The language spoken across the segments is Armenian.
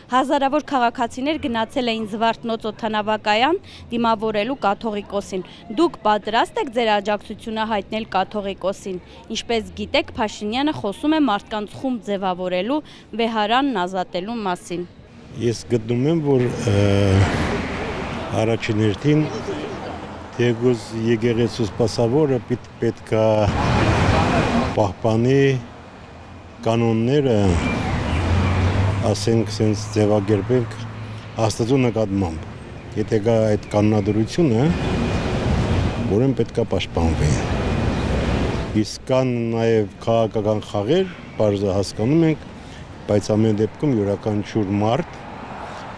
Հազարավոր քաղաքացիներ գնացել էին Զվարթնոց օդանավակայան դիմավորելու կաթողիկոսին։ Դուք պատրաստ եք ձեր աջակցությունը հայտնել կաթողիկոսին։ Ինչպես գիտեք, Փաշինյանը խոսում է մարդկանց խումբ ձևավորելու, վեհարանն ազատելու մասին։ Ես գտնում եմ, որ առաջին հերթին Թեգուզ եկեղեցու սպասավորը պետք է պահպանի կանոնները, ասենք սենց ձևակերպենք Աստծո նկատմամբ։ Եթե կա այդ կանոնադրությունը, որին պետք է պաշտպանվի։ Իսկ կան նաև քաղաքական խաղեր, պարզը հասկանում ենք, բայց ամեն դեպքում յուրաքանչյուր մարդ,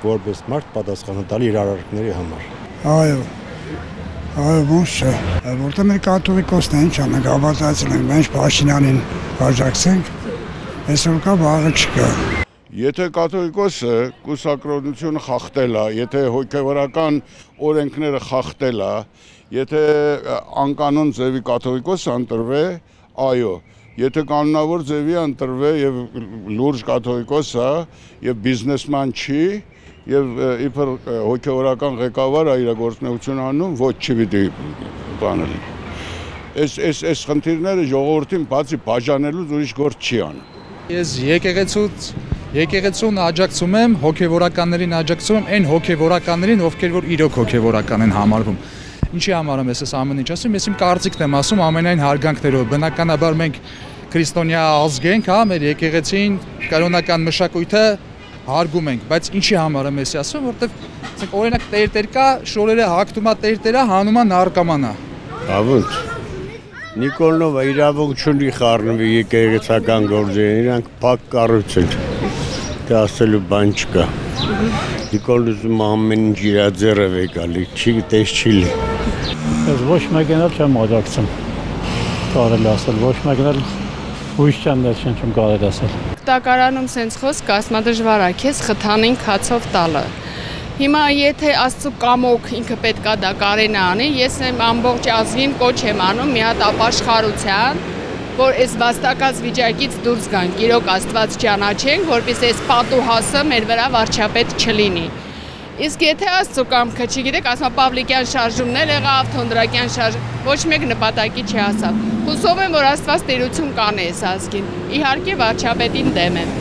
որպես մարդ պատասխանատալի իր արարքների համար։ Այո, ոնց չէ, որտեղ մեր կաթողիկոսն է, ինչ անենք, հավատացել ենք, մենք Փաշինյանին աջակցենք, այսօր կա, վաղը չկա։ Եթե կաթողիկոսը կուսակրոնությունը խախտել է, եթե հոգևորական օրենքները խախտել է, եթե անկանոն ձևի կաթողիկոսը ընտրվե, այո, եթե կանոնավոր ձևի ընտրվե եւ լուրջ կաթողիկոս է եւ բիզնեսման չի եւ իբր հոգեորական ղեկավար է իր գործունեությունը անում, ոչ չի պիտի բանել։ Այս խնդիրները ժողովրդին բացի բաժանելուց ուրիշ գործ չի անում։ Ես եկեղեցուն աջակցում եմ, հոգեվորականներին աջակցում եմ, այն հոգեվորականներին, ովքեր որ իրոք հոգեվորական են համարվում։ Ինչի համար եմ ես ամեն ինչ ասում, ես իմ կարծիքն եմ ասում ամենայն հարգանքներով։ Բնականաբար մենք քրիստոնյա ազգ ենք, հա, մեր եկեղեցին, կրոնական մշակույթը հարգում ենք, բայց ինչի համար եմ ես ասում, որովհետև օրինակ տեր կա, շորերը հագտումա տերտերա, հանումա նարկամանա։ Ավոտ Նիկոլնովը իրավունք չունի խառնվի եկեղեցական գործերին, իրանք փակ կառույց են։ Դա ասելու բան չկա։ Նիկոլնովում ամեն ինչ իր ձեռով է գալի, չի տես չի լի։ Ես ոչ մեկին էլ չեմ աջակցում, կարելի ասել, ոչ մեկին էլ հույս չեմ կարելի ասել։ Տակարանում սենց խոսք ասма դժվար է, քեզ խթանին քացով տալը։ Հիմա եթե Աստծո կամոք ինքը պետքա դա կարենա անի, ես եմ ամբողջ ազգին կոչ եմ անում մի հատ ապաշխարության, որ այս վաստակած վիճակից դուրս գանք, իրոք Աստված ճանաչենք, որպեսզի այս պատուհասը մեր վրա վարչապետ չլինի։ Իսկ եթե Աստծո կամքը, չգիտեք, ասма Պավլիկյան շարժումն էլ եղավ, Թոնդրակյան շարժում, ոչ մեկ նպատակի չհասավ։ Հուսով եմ, որ Աստված տերություն կանե այս ազգին, իհարկե վարչապետին դեմ եմ։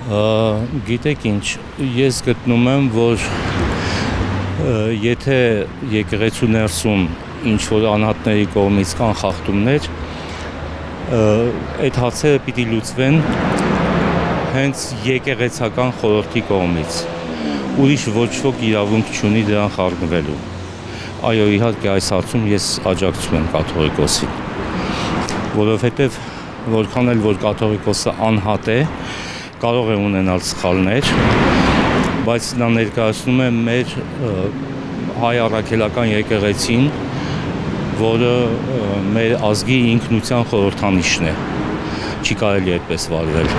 Գիտեք ինչ, ես գտնում եմ, որ եթե եկեղեցու ներսում ինչ-որ անհատների կողմից կան խախտումներ, այդ հարցերը պիտի լուծվեն հենց եկեղեցական խորհրդի կողմից։ Ուրիշ ոչ ոք իրավունք չունի դրան խառնվելու։ Այո, իհարկե այս հարցում ես աջակցում եմ կաթողիկոսին, որովհետև որքան էլ որ կաթողիկոսը անհատ է, կարող է ունենալ սխալներ, բայց նա ներկայացնում է մեր հայ առաքելական եկեղեցին, որը մեր ազգի ինքնության խորհրդանիշն է, չի կարելի այդպես վարվել։